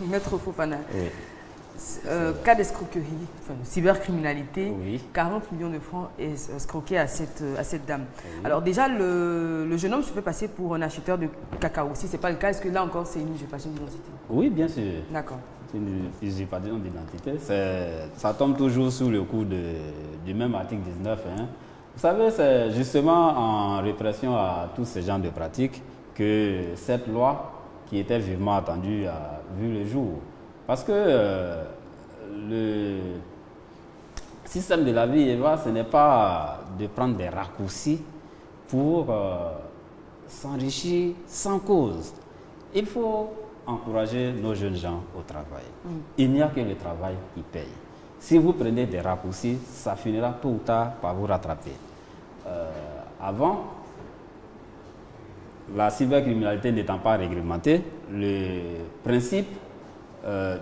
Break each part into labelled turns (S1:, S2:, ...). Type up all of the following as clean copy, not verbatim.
S1: Maître Fofana,
S2: Oui.
S1: cas d'escroquerie, enfin de cybercriminalité,
S2: Oui.
S1: 40 millions de francs escroqués à cette dame.
S2: Oui.
S1: Alors déjà, le jeune homme se fait passer pour un acheteur de cacao. Si ce n'est pas le cas, est-ce que là encore c'est une usurpation d'identité?
S2: Oui, bien sûr.
S1: D'accord.
S2: C'est une usurpation d'identité. Ça tombe toujours sous le coup du même article 19. Hein. Vous savez, c'est justement en répression à tous ces genres de pratiques que cette loi, qui était vivement attendue, a vu le jour. Parce que le système de la vie, Eva, ce n'est pas de prendre des raccourcis pour s'enrichir sans cause. Il faut encourager nos jeunes gens au travail. Il n'y a que le travail qui paye. Si vous prenez des raccourcis, ça finira tôt ou tard par vous rattraper. Avant, la cybercriminalité n'étant pas réglementée, le principe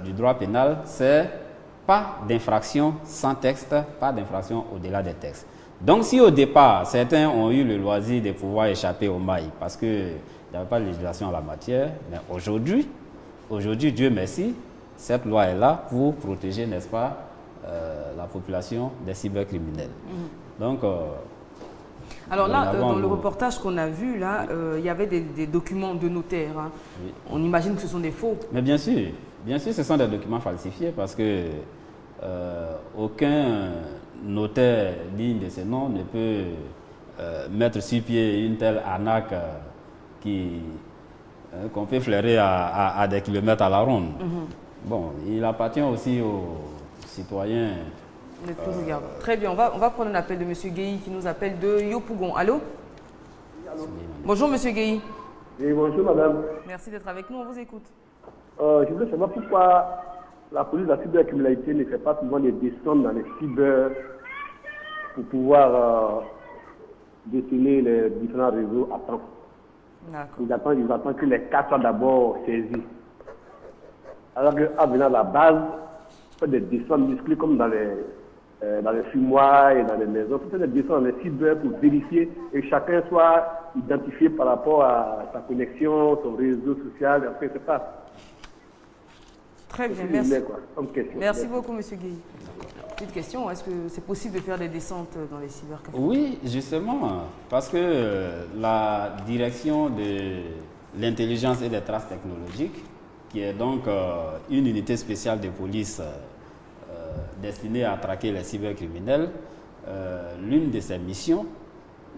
S2: du droit pénal, c'est pas d'infraction sans texte, pas d'infraction au-delà des textes. Donc si au départ, certains ont eu le loisir de pouvoir échapper aux mailles parce qu'il n'y avait pas de législation en la matière, mais aujourd'hui, Dieu merci, cette loi est là pour protéger, n'est-ce pas, la population des cybercriminels. Donc,
S1: alors là, dans le reportage qu'on a vu, là, il y avait des documents de notaire. Hein.
S2: Oui.
S1: On imagine que ce sont des faux.
S2: Mais bien sûr, ce sont des documents falsifiés parce que aucun notaire digne de ce nom ne peut mettre sur pied une telle arnaque qu'on peut flairer à des kilomètres à la ronde. Bon, il appartient aussi aux citoyens.
S1: Très bien, on va prendre un appel de M. Gueye qui nous appelle de Yopougon. Allô? Bonjour M. Gueye.
S3: Oui, bonjour madame.
S1: Merci d'être avec nous, on vous écoute.
S3: Je voulais savoir pourquoi la police de la cybercriminalité ne fait pas souvent des descentes dans les cyber pour pouvoir déceler les différents réseaux à temps.
S1: D'accord.
S3: Ils attendent que les cas soient d'abord saisis. Alors qu'à venir à la base, fait des descentes musclées comme dans les fumoirs et dans les maisons. Il faut faire des descentes dans les cyber pour vérifier et que chacun soit identifié par rapport à sa connexion, son réseau social, après c'est pas.
S1: Très bien, merci.
S3: Merci
S1: beaucoup, M. Gueye. Petite question, est-ce que c'est possible de faire des descentes dans les cybercafés?
S2: Oui, justement, parce que la direction de l'intelligence et des traces technologiques, qui est donc une unité spéciale de police destinée à traquer les cybercriminels, l'une de ses missions,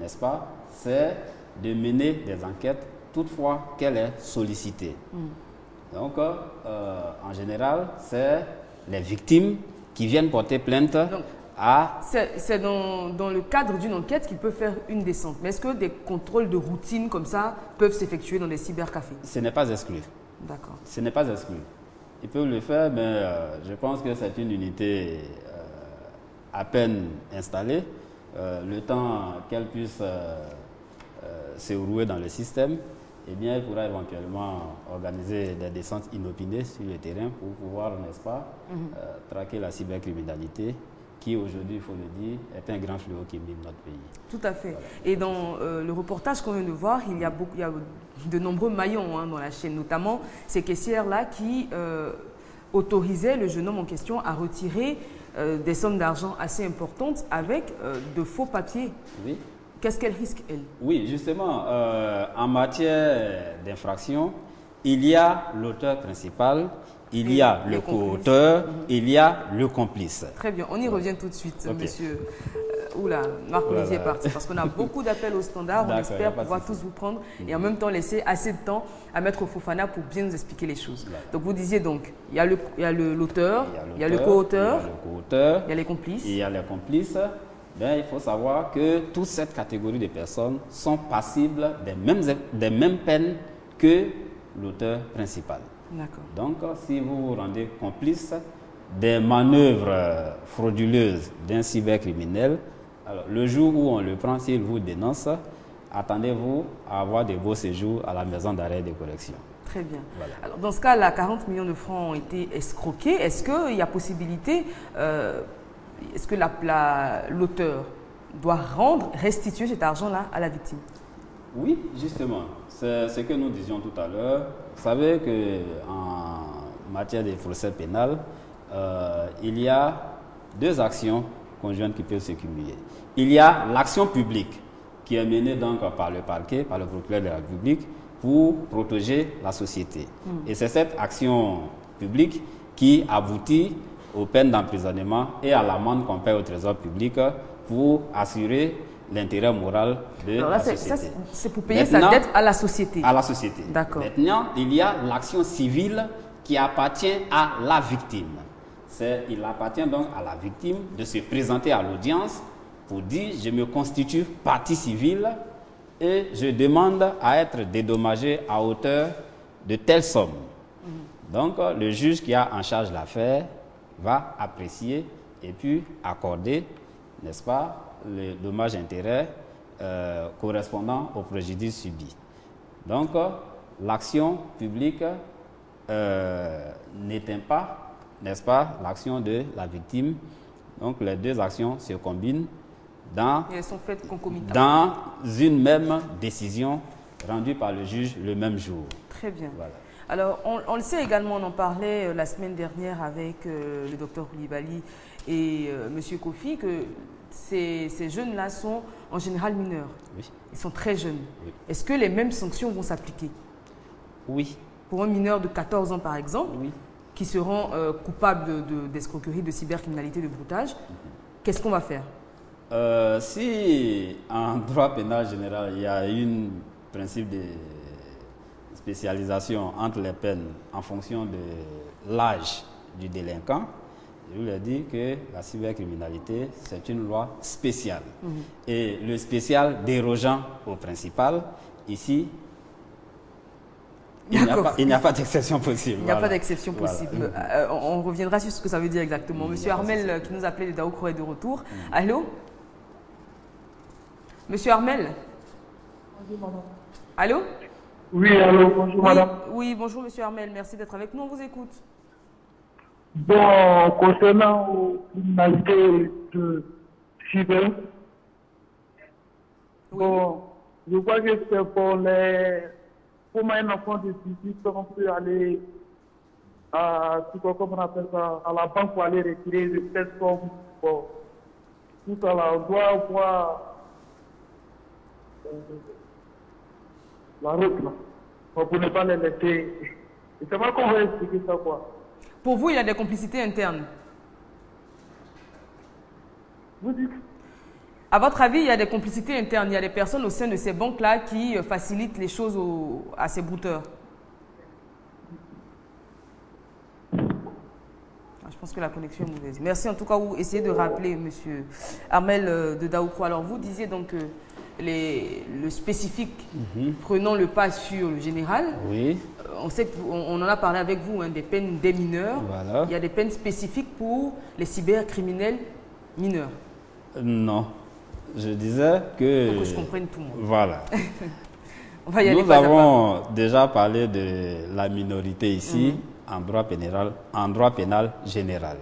S2: n'est-ce pas, c'est de mener des enquêtes toutefois qu'elle est sollicitée. Donc, en général, c'est les victimes qui viennent porter plainte à...
S1: C'est dans le cadre d'une enquête qu'il peut faire une descente. Mais est-ce que des contrôles de routine comme ça peuvent s'effectuer dans des cybercafés?
S2: Ce n'est pas exclu.
S1: D'accord.
S2: Ce n'est pas exclu. Ils peuvent le faire, mais je pense que c'est une unité à peine installée. Le temps qu'elle puisse se rouer dans le système, eh bien, elle pourra éventuellement organiser des descentes inopinées sur le terrain pour pouvoir, n'est-ce pas, traquer la cybercriminalité qui, aujourd'hui, il faut le dire, est un grand fléau qui mine notre pays.
S1: Tout à fait. Voilà. Et dans le reportage qu'on vient de voir, il y a de nombreux maillons dans la chaîne, notamment ces caissières-là qui autorisaient le jeune homme en question à retirer des sommes d'argent assez importantes avec de faux papiers.
S2: Oui.
S1: Qu'est-ce qu'elle risque, elle?
S2: Oui, justement, en matière d'infraction, il y a l'auteur principal, il y a le co-auteur, il y a le complice.
S1: Très bien, on y revient tout de suite, monsieur. Oula, Marc-Olivier est parti, parce qu'on a beaucoup d'appels au standard, on espère pouvoir tous vous prendre et en même temps laisser assez de temps à Maître Fofana pour bien nous expliquer les choses. Donc vous disiez donc, il y a l'auteur, il y a le co-auteur, il y a les complices.
S2: Il y a les complices. Ben, il faut savoir que toute cette catégorie de personnes sont passibles des mêmes peines que l'auteur principal. Donc, si vous vous rendez complice des manœuvres frauduleuses d'un cybercriminel, alors, le jour où on le prend, s'il vous dénonce, attendez-vous à avoir de beaux séjours à la maison d'arrêt de correction.
S1: Très bien. Voilà. Alors, dans ce cas-là, 40 millions de francs ont été escroqués. Est-ce qu'il y a possibilité... est-ce que l'auteur doit restituer cet argent-là à la victime?
S2: Oui, justement. C'est ce que nous disions tout à l'heure. Vous savez qu'en matière de procès pénal, il y a deux actions conjointes qui peuvent se cumuler. Il y a l'action publique qui est menée donc par le parquet, par le procureur de la République, pour protéger la société. Et c'est cette action publique qui aboutit aux peines d'emprisonnement et à l'amende qu'on paie au trésor public pour assurer l'intérêt moral de la société.
S1: C'est pour payer sa dette à la société.
S2: À la société.
S1: D'accord.
S2: Maintenant, il y a l'action civile qui appartient à la victime. Il appartient donc à la victime de se présenter à l'audience pour dire « je me constitue partie civile et je demande à être dédommagé à hauteur de telle somme ». Donc, le juge qui a en charge l'affaire va apprécier et puis accorder, n'est-ce pas, le dommage-intérêt correspondant au préjudice subi. Donc, l'action publique n'éteint pas, n'est-ce pas, l'action de la victime. Donc, les deux actions se combinent
S1: et elles sont faites concomitamment
S2: dans une même décision rendue par le juge le même jour.
S1: Très bien.
S2: Voilà.
S1: Alors, on le sait également, on en parlait la semaine dernière avec le docteur Koulibaly et M. Kofi, que ces jeunes-là sont en général mineurs.
S2: Oui.
S1: Ils sont très jeunes.
S2: Oui.
S1: Est-ce que les mêmes sanctions vont s'appliquer?
S2: Oui.
S1: Pour un mineur de 14 ans, par exemple,
S2: Oui.
S1: qui seront coupables d'escroquerie, de cybercriminalité, de broutage, qu'est-ce qu'on va faire?
S2: Si en droit pénal général, il y a un principe de spécialisation entre les peines en fonction de l'âge du délinquant, je vous l'ai dit que la cybercriminalité, c'est une loi spéciale. Et le spécial dérogeant au principal, ici, il n'y a pas d'exception possible.
S1: Il n'y a pas d'exception possible. On reviendra sur ce que ça veut dire exactement. Monsieur Armel, qui nous appelait de Daoukro, est de retour. Allô? Monsieur Armel?
S4: Bonjour, madame.
S1: Allô?
S4: Oui, allô, bonjour, madame.
S1: Oui, bonjour, monsieur Armel. Merci d'être avec nous. On vous écoute.
S4: Bon, concernant la criminalité de cyber, bon, je crois que c'est pour un enfant de 18 ans, on peut aller comment on appelle ça, à la banque pour aller retirer des petites sommes. Bon, tout ça là, on doit voir la route là, pour ne pas les laisser. Je ne sais pas comment on va expliquer ça, quoi.
S1: Pour vous, il y a des complicités internes?
S4: Vous dites?
S1: À votre avis, il y a des complicités internes? Il y a des personnes au sein de ces banques-là qui facilitent les choses à ces brouteurs? Je pense que la connexion est mauvaise. Merci en tout cas. Vous essayez de rappeler, monsieur Armel de Daoukro. Alors, vous disiez donc que le spécifique prenant le pas sur le général.
S2: Oui.
S1: On sait qu'on en a parlé avec vous, hein, des peines des mineurs.
S2: Voilà.
S1: Il y a des peines spécifiques pour les cybercriminels mineurs.
S2: Non. Je disais que...
S1: Pour que je comprenne tout le monde.
S2: Voilà.
S1: On va y aller
S2: Nous avons déjà parlé de la minorité ici en droit pénal général.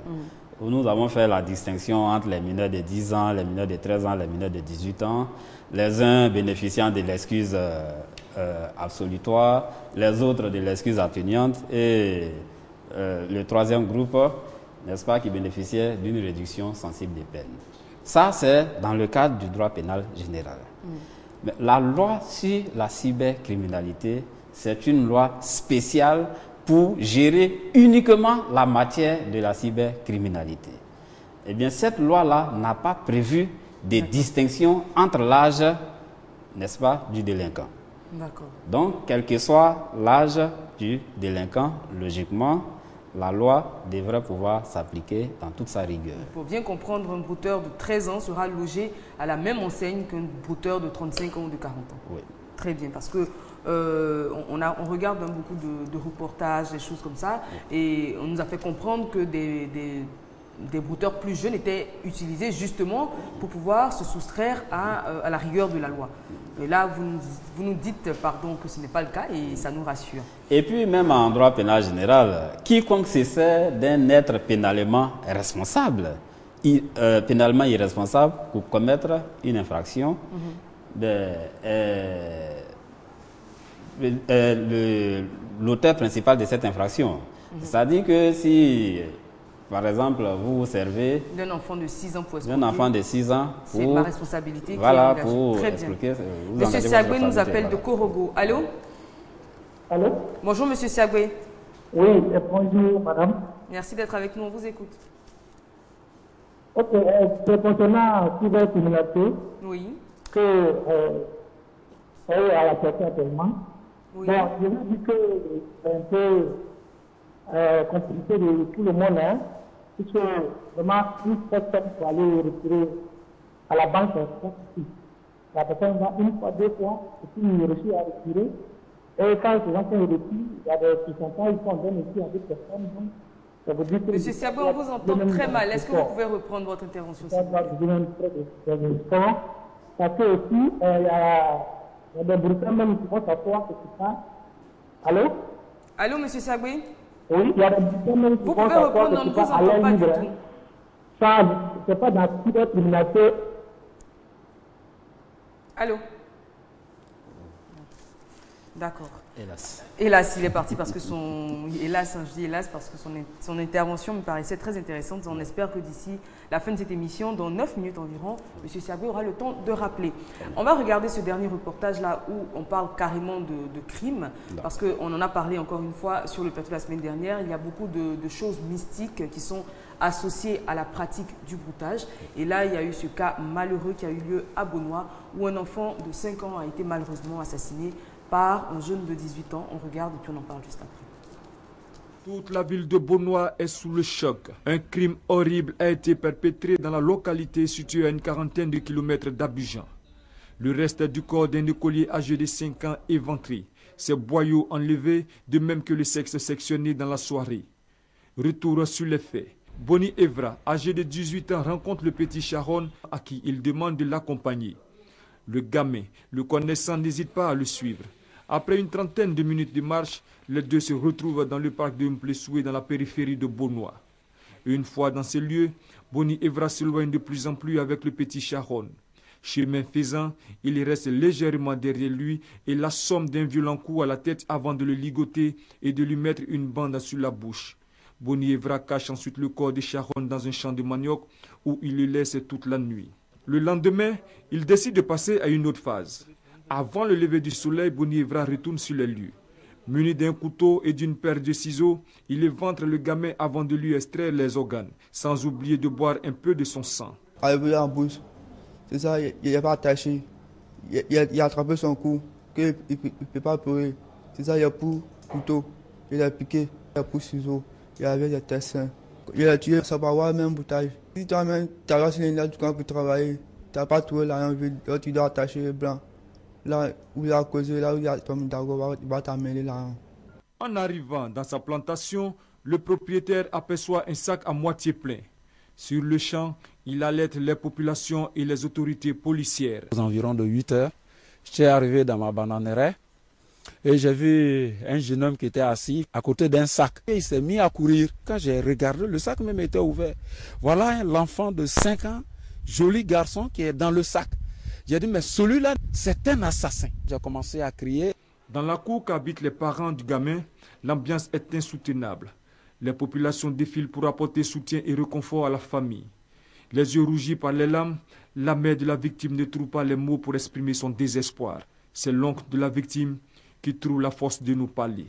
S2: Où nous avons fait la distinction entre les mineurs de 10 ans, les mineurs de 13 ans, les mineurs de 18 ans, les uns bénéficiant de l'excuse absolutoire, les autres de l'excuse atténuante et le troisième groupe, n'est-ce pas, qui bénéficiait d'une réduction sensible des peines. Ça, c'est dans le cadre du droit pénal général. Mais la loi sur la cybercriminalité, c'est une loi spéciale pour gérer uniquement la matière de la cybercriminalité. Eh bien, cette loi-là n'a pas prévu des distinctions entre l'âge, n'est-ce pas, du délinquant.
S1: D'accord.
S2: Donc, quel que soit l'âge du délinquant, logiquement, la loi devrait pouvoir s'appliquer dans toute sa rigueur.
S1: Pour bien comprendre, un brouteur de 13 ans sera logé à la même enseigne qu'un brouteur de 35 ans ou de 40 ans.
S2: Oui.
S1: Très bien, parce que on regarde beaucoup de reportages, des choses comme ça, et on nous a fait comprendre que des brouteurs plus jeunes étaient utilisés justement pour pouvoir se soustraire à la rigueur de la loi. Et là, vous nous dites, pardon, que ce n'est pas le cas et ça nous rassure.
S2: Et puis, même en droit pénal général, quiconque se sert d'un être pénalement responsable, pénalement irresponsable pour commettre une infraction, l'auteur principal de cette infraction C'est-à-dire que si, par exemple, vous vous servez
S1: d'un enfant de 6 ans pour expliquer.
S2: D'un enfant de 6 ans.
S1: C'est ma responsabilité.
S2: Voilà,
S1: qui est
S2: pour
S1: très
S2: expliquer.
S1: Bien. Monsieur Siagwe nous appelle de Korogo. Allô?
S4: Allô?
S1: Bonjour, monsieur Siagwe.
S4: Oui, bonjour, madame.
S1: Merci d'être avec nous, on vous écoute.
S4: Ok, c'est concernant la cybercriminalité.
S1: Oui.
S4: Que ça est à la personne actuellement.
S1: Oui.
S4: Bon, je vous dis que c'est un peu compliqué de tout le monde, hein, puisque vraiment, une personne pour aller retirer à la banque, la personne va une fois, 2 fois, et puis il réussit à retirer. Et quand les gens sont retirés, il y a des pourcentages qui sont donnés ici à des personnes. Donc, ça veut dire que
S1: monsieur Siagwe, on vous entend très mal. Est-ce que vous pouvez reprendre votre intervention?
S4: Ça doit devenir très important. Parce que aussi, il y a des Bruxelles même qui vont s'asseoir quelque part. Allô?
S1: Allô, monsieur Siagwe?
S4: Oui, il y a des Bruxelles même qui
S1: vous
S4: vont
S1: pouvez
S4: s'asseoir
S1: reprendre, on ne
S4: quelque
S1: vous
S4: part à
S1: entend
S4: l'air
S1: pas du
S4: libre.
S1: tout.
S4: Ça, c'est pas dans la cybercriminalité.
S1: Allô? D'accord.
S2: Hélas.
S1: Hélas, il est parti parce que son... Hélas, je dis hélas parce que son intervention me paraissait très intéressante. On espère que d'ici la fin de cette émission, dans 9 minutes environ, M. Siagwe aura le temps de rappeler. On va regarder ce dernier reportage-là où on parle carrément de crime, parce qu'on en a parlé encore une fois sur le plateau la semaine dernière. Il y a beaucoup de choses mystiques qui sont associées à la pratique du broutage. Et là, il y a eu ce cas malheureux qui a eu lieu à Beaunois, où un enfant de 5 ans a été malheureusement assassiné par un jeune de 18 ans. On regarde et puis on en parle juste après.
S5: Toute la ville de Beaunois est sous le choc. Un crime horrible a été perpétré dans la localité située à une quarantaine de kilomètres d'Abidjan. Le reste du corps d'un écolier âgé de 5 ans éventré. Ses boyaux enlevés, de même que le sexe sectionné dans la soirée. Retour sur les faits. Boni Evra, âgé de 18 ans, rencontre le petit Sharon à qui il demande de l'accompagner. Le gamin, le connaissant, n'hésite pas à le suivre. Après une trentaine de minutes de marche, les deux se retrouvent dans le parc de Mplesoué dans la périphérie de Beaunois. Une fois dans ces lieux, Boni Evra s'éloigne de plus en plus avec le petit Sharon. Chemin faisant, il reste légèrement derrière lui et l'assomme d'un violent coup à la tête avant de le ligoter et de lui mettre une bande sur la bouche. Boni Evra cache ensuite le corps de Sharon dans un champ de manioc où il le laisse toute la nuit. Le lendemain, il décide de passer à une autre phase. Avant le lever du soleil, Boni Evra retourne sur les lieux. Muni d'un couteau et d'une paire de ciseaux, il éventre le gamin avant de lui extraire les organes, sans oublier de boire un peu de son sang.
S6: Arrivé en bouche, c'est ça, il n'est pas attaché. Il a attrapé son cou, qu'il ne peut pas pleurer. C'est ça, il a pris couteau, il a piqué, il a pris ciseaux, il avait des tessins. Il a tué sa paroi, même bouteille. Si toi-même, tu as lancé une lettre pour travailler, tu n'as pas trouvé l'argent vide, là tu dois attacher le blanc. Là où il a causé, là où il a tombé d'accord, il va t'amener l'argent.
S5: En arrivant dans sa plantation, le propriétaire aperçoit un sac à moitié plein. Sur le champ, il alerte les populations et les autorités policières.
S7: Aux environs de 8 heures, j'étais arrivé dans ma bananeraie et j'ai vu un jeune homme qui était assis à côté d'un sac. Et il s'est mis à courir. Quand j'ai regardé, le sac même était ouvert. Voilà l'enfant de 5 ans, joli garçon qui est dans le sac. J'ai dit, mais celui-là, c'est un assassin. J'ai commencé à crier.
S5: Dans la cour qu'habitent les parents du gamin, l'ambiance est insoutenable. Les populations défilent pour apporter soutien et réconfort à la famille. Les yeux rougis par les larmes, la mère de la victime ne trouve pas les mots pour exprimer son désespoir. C'est l'oncle de la victime qui trouve la force de nous parler.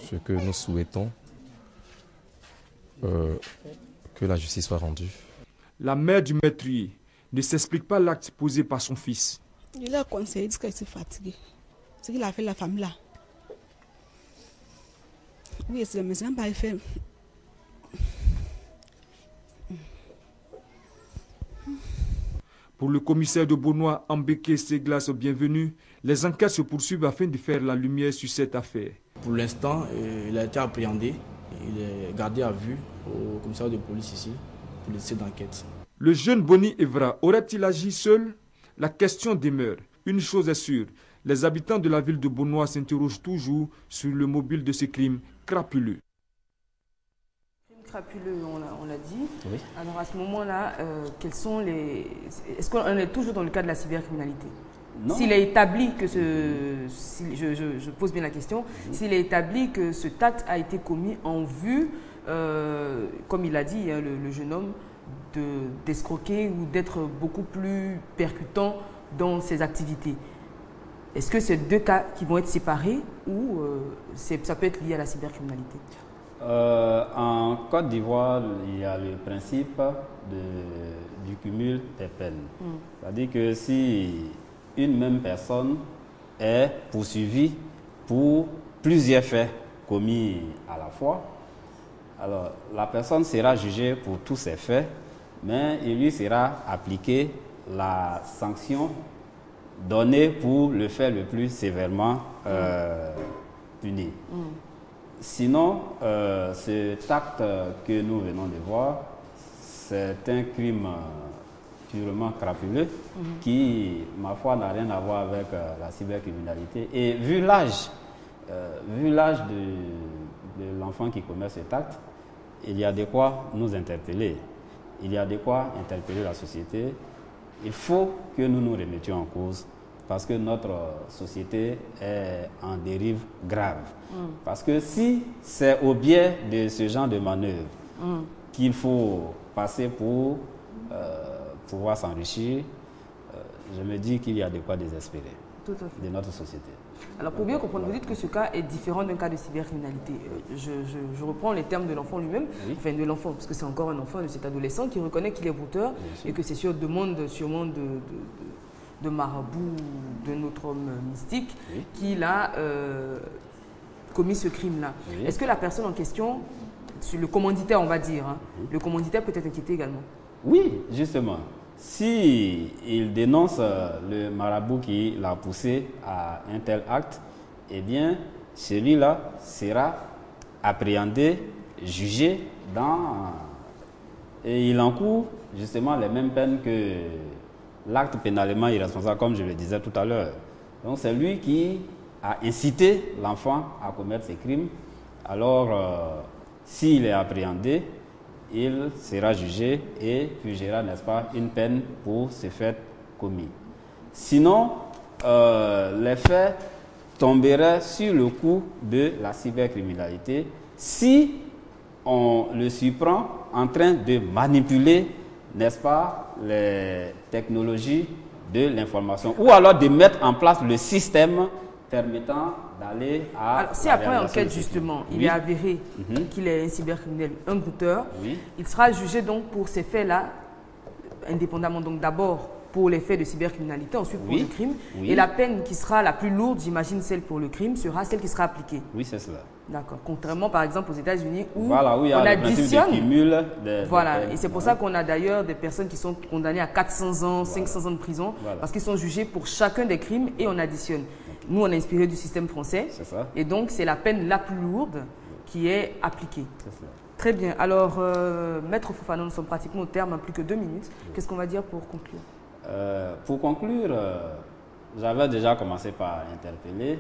S8: Ce que nous souhaitons, que la justice soit rendue.
S5: La mère du meurtrier ne s'explique pas l'acte posé par son fils.
S9: Il a conseillé qu'il s'est fatigué. Ce qu'il a fait la femme là. Oui, c'est le médecin qui a fait.
S5: Pour le commissaire de Beaunois, Ambeke Seglas, bienvenue, les enquêtes se poursuivent afin de faire la lumière sur cette affaire.
S10: Pour l'instant, il a été appréhendé. Il est gardé à vue au commissariat de police ici pour les essais d'enquête.
S5: Le jeune Boni Evra aurait-il agi seul? La question demeure. Une chose est sûre, les habitants de la ville de Beaunois s'interrogent toujours sur le mobile de ce crime crapuleux.
S1: Crapuleux, on l'a dit.
S2: Oui.
S1: Alors à ce moment-là, quels sont les... Est-ce qu'on est toujours dans le cas de la cybercriminalité? S'il est établi que je pose bien la question, s'il est établi que cet acte a été commis en vue, comme il a dit, hein, le jeune homme, d'escroquer ou d'être beaucoup plus percutant dans ses activités. Est-ce que c'est deux cas qui vont être séparés ou ça peut être lié à la cybercriminalité?
S2: En Côte d'Ivoire, il y a le principe du cumul des peines. C'est-à-dire que si une même personne est poursuivie pour plusieurs faits commis à la fois, alors la personne sera jugée pour tous ces faits, mais il lui sera appliqué la sanction donnée pour le fait le plus sévèrement puni. Sinon, cet acte que nous venons de voir, c'est un crime purement crapuleux qui, ma foi, n'a rien à voir avec la cybercriminalité. Et vu l'âge de l'enfant qui commet cet acte, il y a de quoi nous interpeller. Il y a de quoi interpeller la société. Il faut que nous nous remettions en cause parce que notre société est en dérive grave. Parce que si c'est au biais de ce genre de manœuvre qu'il faut passer pour pouvoir s'enrichir, je me dis qu'il y a de quoi désespérer de notre société.
S1: Alors pour bien comprendre, vous dites que ce cas est différent d'un cas de cybercriminalité. Je reprends les termes de l'enfant lui-même, enfin de l'enfant, parce que c'est encore un enfant, de cet adolescent qui reconnaît qu'il est auteur et que c'est sur demande sûrement de marabout, de notre homme mystique, qu'il a commis ce crime-là. Est-ce que la personne en question, le commanditaire on va dire, hein, le commanditaire peut être inquiété également?
S2: Oui, justement. Si il dénonce le marabout qui l'a poussé à un tel acte, eh bien, celui-là sera appréhendé, jugé et il encourt justement les mêmes peines que l'acte pénalement irresponsable, comme je le disais tout à l'heure. Donc, c'est lui qui a incité l'enfant à commettre ces crimes. Alors, s'il est appréhendé, il sera jugé et purgera, n'est-ce pas, une peine pour ces faits commis. Sinon, les faits tomberaient sur le coup de la cybercriminalité si on le surprend en train de manipuler, n'est-ce pas, les technologies de l'information ou alors de mettre en place le système permettant d'aller à...
S1: Alors, si après enquête, justement, il est avéré qu'il est un cybercriminel, un brouteur, il sera jugé donc pour ces faits-là, indépendamment, donc d'abord pour les faits de cybercriminalité, ensuite pour le crime, et la peine qui sera la plus lourde, j'imagine celle pour le crime, sera celle qui sera appliquée.
S2: Oui, c'est cela.
S1: D'accord. Contrairement, par exemple, aux États-Unis où
S2: voilà, il y a
S1: on additionne.
S2: Voilà.
S1: Et c'est pour ça qu'on a d'ailleurs des personnes qui sont condamnées à 400 ans, 500 ans de prison, parce qu'ils sont jugés pour chacun des crimes et on additionne. Nous, on est inspiré du système français. Et donc, c'est la peine la plus lourde qui est appliquée. Très bien. Alors, Maître Fofana, nous sommes pratiquement au terme, hein, plus que 2 minutes. Qu'est-ce qu'on va dire pour conclure?
S2: Pour conclure, j'avais déjà commencé par interpeller.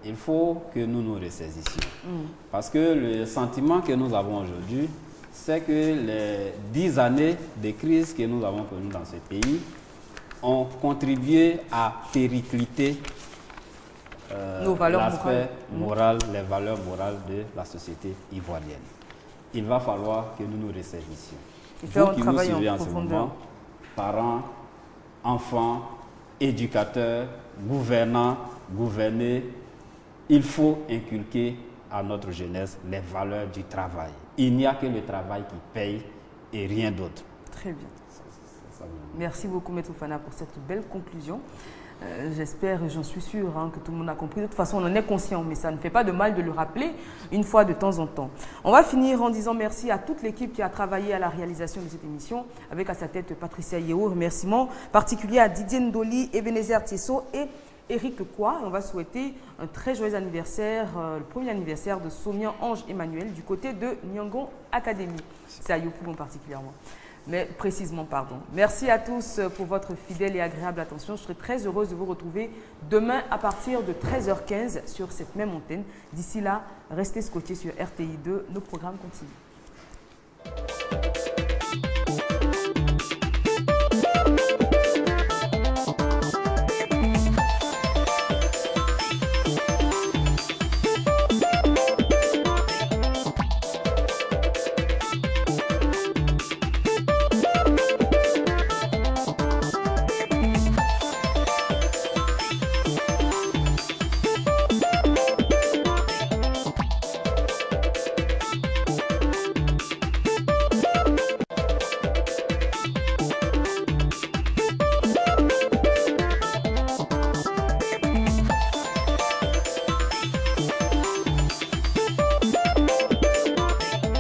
S2: Il faut que nous nous ressaisissions. Parce que le sentiment que nous avons aujourd'hui, c'est que les 10 années de crise que nous avons connues dans ce pays ont contribué à péricliter l'aspect moral, les valeurs morales de la société ivoirienne. Il va falloir que nous nous ressaisissions. Vous qui nous suivez en ce moment, parents, enfants, éducateurs, gouvernants, gouvernés, il faut inculquer à notre jeunesse les valeurs du travail. Il n'y a que le travail qui paye et rien d'autre.
S1: Très bien. Merci beaucoup, Maître Fofana, pour cette belle conclusion. J'espère, j'en suis sûre, hein, que tout le monde a compris. De toute façon, on en est conscient, mais ça ne fait pas de mal de le rappeler une fois de temps en temps. On va finir en disant merci à toute l'équipe qui a travaillé à la réalisation de cette émission, avec à sa tête Patricia Yeo. Remerciements particuliers à Didier Ndoli, Ebenezer Tiesso et Eric Kwa. On va souhaiter un très joyeux anniversaire, le premier anniversaire de Somian Ange Emmanuel du côté de Nyangon Academy. C'est à Yofougou particulièrement. Mais précisément, pardon. Merci à tous pour votre fidèle et agréable attention. Je serai très heureuse de vous retrouver demain à partir de 13h15 sur cette même antenne. D'ici là, restez scotchés sur RTI2. Nos programmes continuent.